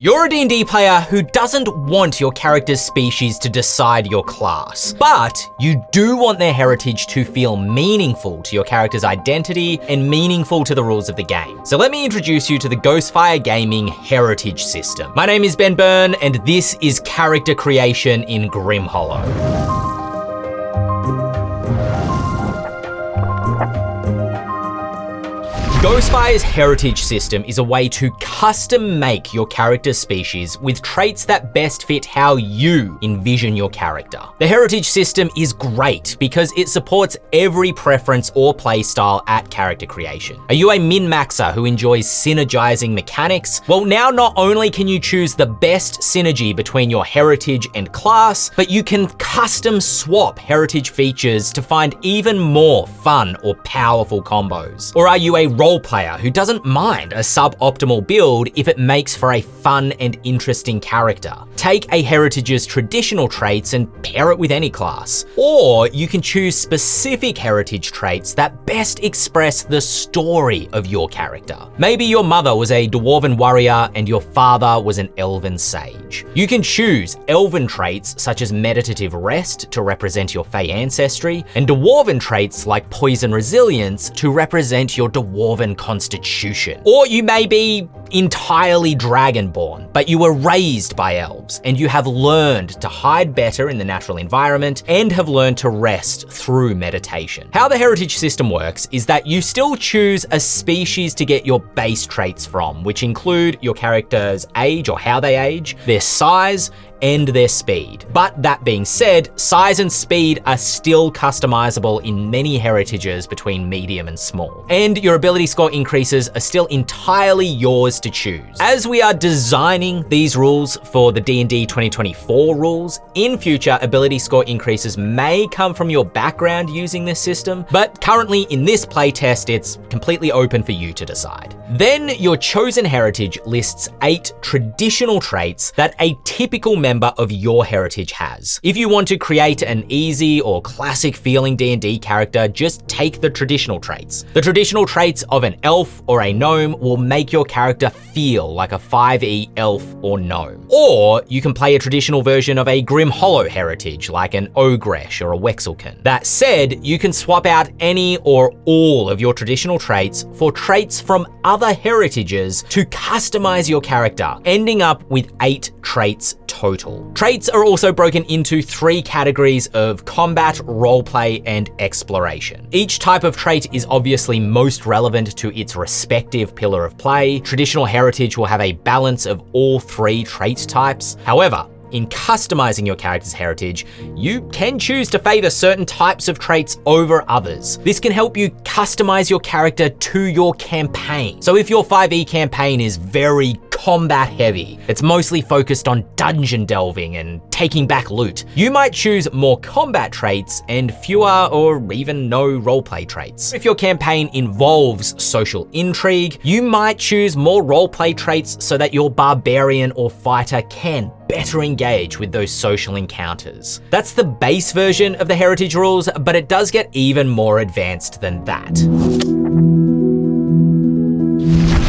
You're a D&D player who doesn't want your character's species to decide your class, but you do want their heritage to feel meaningful to your character's identity and meaningful to the rules of the game. So let me introduce you to the Ghostfire Gaming heritage system. My name is Ben Byrne, and this is character creation in Grim Hollow. Ghostfire's heritage system is a way to custom make your character's species with traits that best fit how you envision your character. The heritage system is great because it supports every preference or playstyle at character creation. Are you a min-maxer who enjoys synergizing mechanics? Well, now not only can you choose the best synergy between your heritage and class, but you can custom swap heritage features to find even more fun or powerful combos. Or are you a role player who doesn't mind a suboptimal build if it makes for a fun and interesting character? Take a heritage's traditional traits and pair it with any class. Or you can choose specific heritage traits that best express the story of your character. Maybe your mother was a dwarven warrior and your father was an elven sage. You can choose elven traits such as meditative rest to represent your Fey ancestry, and dwarven traits like poison resilience to represent your dwarven constitution. Or you may be entirely dragonborn, but you were raised by elves and you have learned to hide better in the natural environment and have learned to rest through meditation. How the heritage system works is that you still choose a species to get your base traits from, which include your character's age or how they age, their size, and their speed. But that being said, size and speed are still customizable in many heritages between medium and small. And your ability score increases are still entirely yours to choose. As we are designing these rules for the D&D 2024 rules, in future ability score increases may come from your background using this system, but currently in this playtest, it's completely open for you to decide. Then your chosen heritage lists 8 traditional traits that a typical member of your heritage has. If you want to create an easy or classic feeling D&D character, just take the traditional traits. The traditional traits of an elf or a gnome will make your character feel like a 5e elf or gnome. Or you can play a traditional version of a Grim Hollow heritage like an ogresh or a wexelkin. That said, you can swap out any or all of your traditional traits for traits from other heritages to customize your character, ending up with 8 traits total. Traits are also broken into 3 categories of combat, roleplay, and exploration. Each type of trait is obviously most relevant to its respective pillar of play. Traditional heritage will have a balance of all 3 trait types. However, in customizing your character's heritage, you can choose to favor certain types of traits over others. This can help you customize your character to your campaign. So if your 5e campaign is very combat heavy, it's mostly focused on dungeon delving and taking back loot, you might choose more combat traits and fewer or even no roleplay traits. If your campaign involves social intrigue, you might choose more roleplay traits so that your barbarian or fighter can better engage with those social encounters. That's the base version of the heritage rules, but it does get even more advanced than that.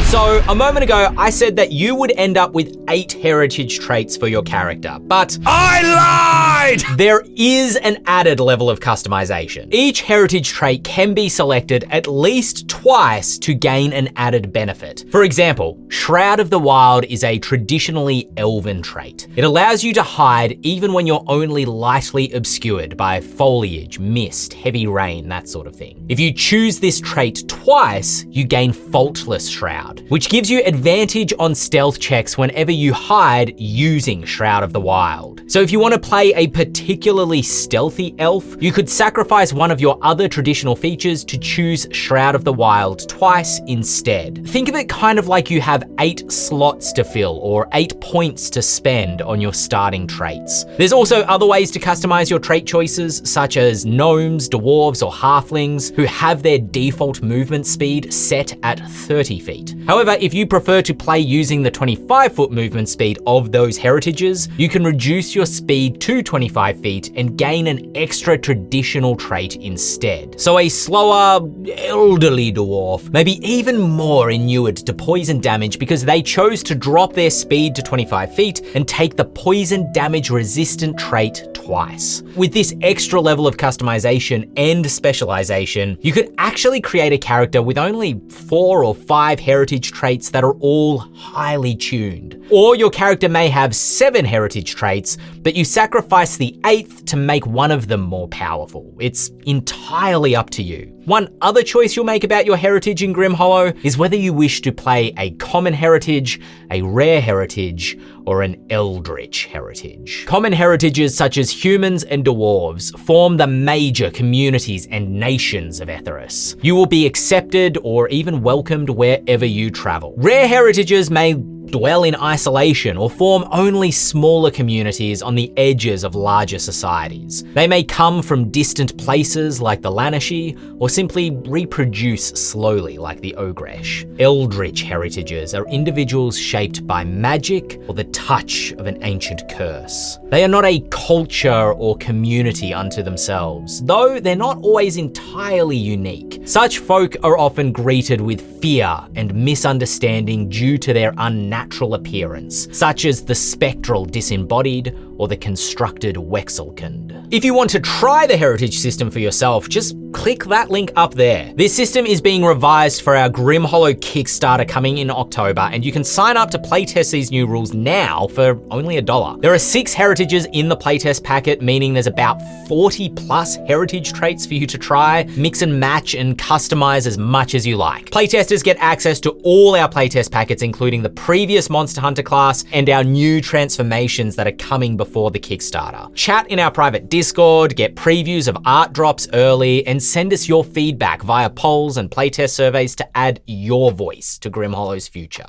So a moment ago, I said that you would end up with 8 heritage traits for your character, but I lied! There is an added level of customization. Each heritage trait can be selected at least twice to gain an added benefit. For example, Shroud of the Wild is a traditionally elven trait. It allows you to hide even when you're only lightly obscured by foliage, mist, heavy rain, that sort of thing. If you choose this trait twice, you gain Faultless Shroud, which gives you advantage on stealth checks whenever you hide using Shroud of the Wild. So if you want to play a particularly stealthy elf, you could sacrifice one of your other traditional features to choose Shroud of the Wild twice instead. Think of it kind of like you have 8 slots to fill or 8 points to spend on your starting traits. There's also other ways to customize your trait choices, such as gnomes, dwarves, or halflings who have their default movement speed set at 30 feet. However, if you prefer to play using the 25-foot movement speed of those heritages, you can reduce your speed to 25 25 feet and gain an extra traditional trait instead. So a slower, elderly dwarf may be even more inured to poison damage because they chose to drop their speed to 25 feet and take the poison damage resistant trait twice. With this extra level of customization and specialization, you could actually create a character with only 4 or 5 heritage traits that are all highly tuned. Or your character may have 7 heritage traits, but you sacrifice the 8th to make one of them more powerful. It's entirely up to you. One other choice you'll make about your heritage in Grim Hollow is whether you wish to play a common heritage, a rare heritage, or an eldritch heritage. Common heritages such as humans and dwarves form the major communities and nations of Etheirys. You will be accepted or even welcomed wherever you travel. Rare heritages may dwell in isolation or form only smaller communities on the edges of larger societies. They may come from distant places like the Lanashi, or simply reproduce slowly like the Ogresh. Eldritch heritages are individuals shaped by magic or the touch of an ancient curse. They are not a culture or community unto themselves, though they're not always entirely unique. Such folk are often greeted with fear and misunderstanding due to their unnatural appearance, such as the spectral disembodied or the constructed Wexelkind. If you want to try the heritage system for yourself, just click that link up there. This system is being revised for our Grim Hollow Kickstarter coming in October, and you can sign up to playtest these new rules now for only $1. There are 6 heritages in the playtest packet, meaning there's about 40 plus heritage traits for you to try, mix and match and customize as much as you like. Playtesters get access to all our playtest packets, including the previous Monster Hunter class and our new transformations that are coming before the Kickstarter. Chat in our private Discord, get previews of art drops early, and send us your feedback via polls and playtest surveys to add your voice to Grim Hollow's future.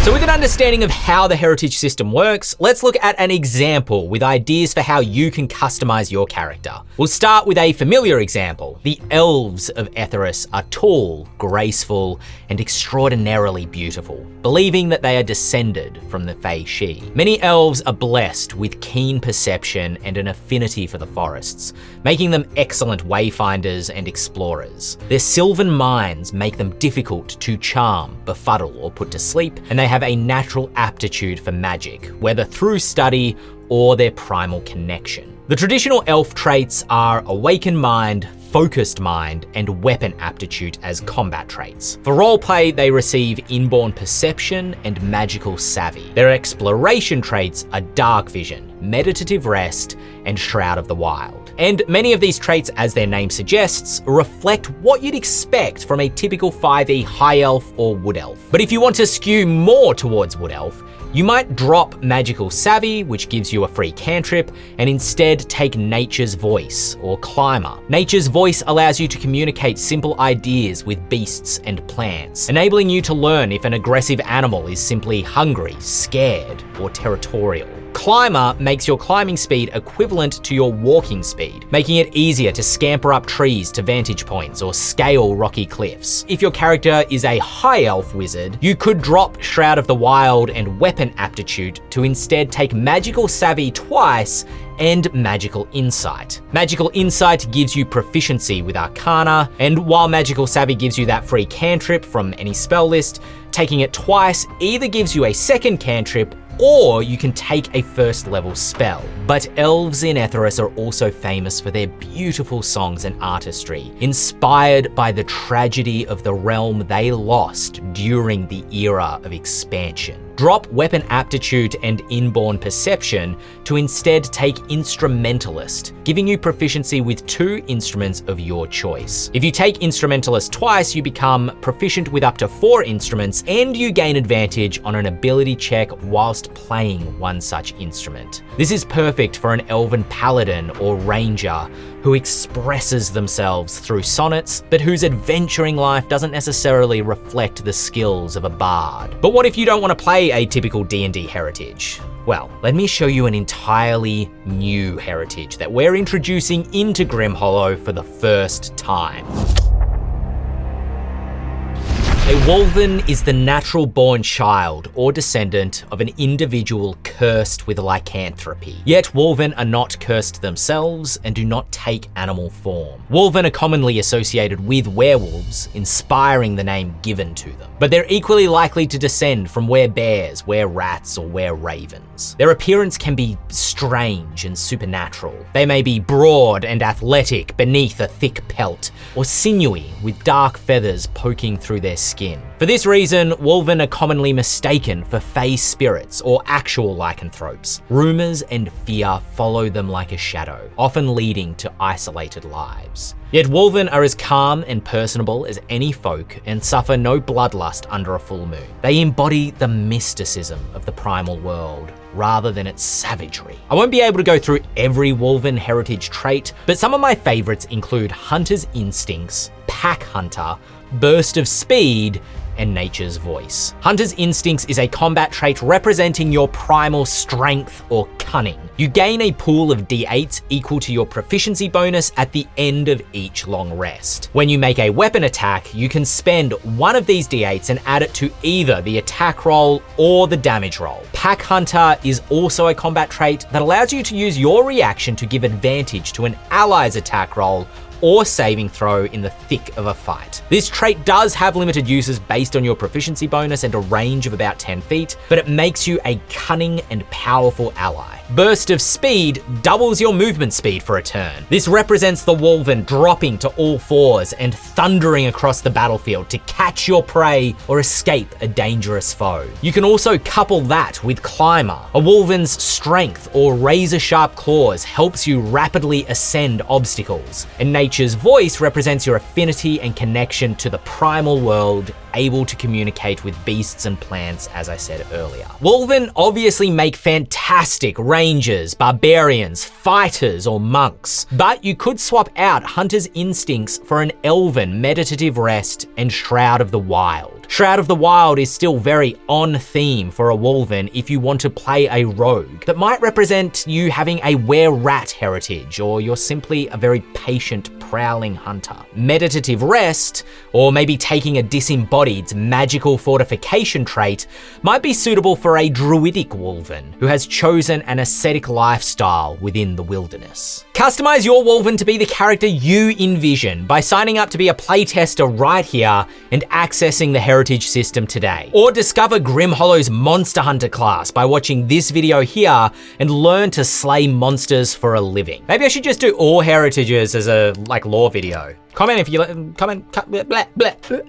So with an understanding of how the heritage system works, let's look at an example with ideas for how you can customize your character. We'll start with a familiar example. The elves of Etheirys are tall, graceful, and extraordinarily beautiful, believing that they are descended from the Fae She. Many elves are blessed with keen perception and an affinity for the forests, making them excellent wayfinders and explorers. Their sylvan minds make them difficult to charm, befuddle, or put to sleep, and they have a natural aptitude for magic, whether through study or their primal connection. The traditional elf traits are awakened mind, focused mind, and weapon aptitude as combat traits. For roleplay, they receive inborn perception and magical savvy. Their exploration traits are dark vision, meditative rest, and shroud of the wild. And many of these traits, as their name suggests, reflect what you'd expect from a typical 5e high elf or wood elf. But if you want to skew more towards wood elf, you might drop Magical Savvy, which gives you a free cantrip, and instead take Nature's Voice, or Climber. Nature's Voice allows you to communicate simple ideas with beasts and plants, enabling you to learn if an aggressive animal is simply hungry, scared, or territorial. Climber makes your climbing speed equivalent to your walking speed, making it easier to scamper up trees to vantage points or scale rocky cliffs. If your character is a high elf wizard, you could drop Shroud of the Wild and Weapon Aptitude to instead take Magical Savvy twice and Magical Insight. Magical Insight gives you proficiency with Arcana, and while Magical Savvy gives you that free cantrip from any spell list, taking it twice either gives you a second cantrip or you can take a first level spell. But elves in Etheirys are also famous for their beautiful songs and artistry, inspired by the tragedy of the realm they lost during the era of expansion. Drop Weapon Aptitude and Inborn Perception to instead take Instrumentalist, giving you proficiency with 2 instruments of your choice. If you take Instrumentalist twice, you become proficient with up to 4 instruments, and you gain advantage on an ability check whilst playing one such instrument. This is perfect for an Elven Paladin or Ranger who expresses themselves through sonnets, but whose adventuring life doesn't necessarily reflect the skills of a bard. But what if you don't want to play a typical D&D heritage? Well, let me show you an entirely new heritage that we're introducing into Grim Hollow for the first time. A Wolven is the natural born child or descendant of an individual cursed with lycanthropy. Yet Wolven are not cursed themselves and do not take animal form. Wolven are commonly associated with werewolves, inspiring the name given to them. But they're equally likely to descend from were-bears, were-rats, or were-ravens. Their appearance can be strange and supernatural. They may be broad and athletic beneath a thick pelt, or sinewy with dark feathers poking through their skin. For this reason, Wolven are commonly mistaken for fey spirits or actual lycanthropes. Rumors and fear follow them like a shadow, often leading to isolated lives. Yet Wolven are as calm and personable as any folk and suffer no bloodlust under a full moon. They embody the mysticism of the primal world, rather than its savagery. I won't be able to go through every Wolven heritage trait, but some of my favorites include Hunter's Instincts, Pack Hunter, Burst of Speed, and Nature's Voice. Hunter's Instincts is a combat trait representing your primal strength or cunning. You gain a pool of d8s equal to your proficiency bonus at the end of each long rest. When you make a weapon attack, you can spend one of these d8s and add it to either the attack roll or the damage roll. Pack Hunter is also a combat trait that allows you to use your reaction to give advantage to an ally's attack roll or saving throw in the thick of a fight. This trait does have limited uses based on your proficiency bonus and a range of about 10 feet, but it makes you a cunning and powerful ally. Burst of Speed doubles your movement speed for a turn. This represents the Wolven dropping to all fours and thundering across the battlefield to catch your prey or escape a dangerous foe. You can also couple that with Climber. A Wolven's strength or razor-sharp claws helps you rapidly ascend obstacles, and Nature's Voice represents your affinity and connection to the primal world, able to communicate with beasts and plants, as I said earlier. Wolven obviously make fantastic rangers, barbarians, fighters, or monks, but you could swap out Hunter's Instincts for an Elven Meditative Rest and Shroud of the Wild. Shroud of the Wild is still very on theme for a Wolven if you want to play a rogue that might represent you having a were-rat heritage, or you're simply a very patient, prowling hunter. Meditative Rest, or maybe taking a disembodied's magical fortification trait, might be suitable for a druidic Wolven who has chosen an ascetic lifestyle within the wilderness. Customize your Wolven to be the character you envision by signing up to be a playtester right here and accessing the heritage system today. Or discover Grim Hollow's Monster Hunter class by watching this video here and learn to slay monsters for a living. Maybe I should just do all heritages as a lore video. Comment if you comment, blah, blah, blah.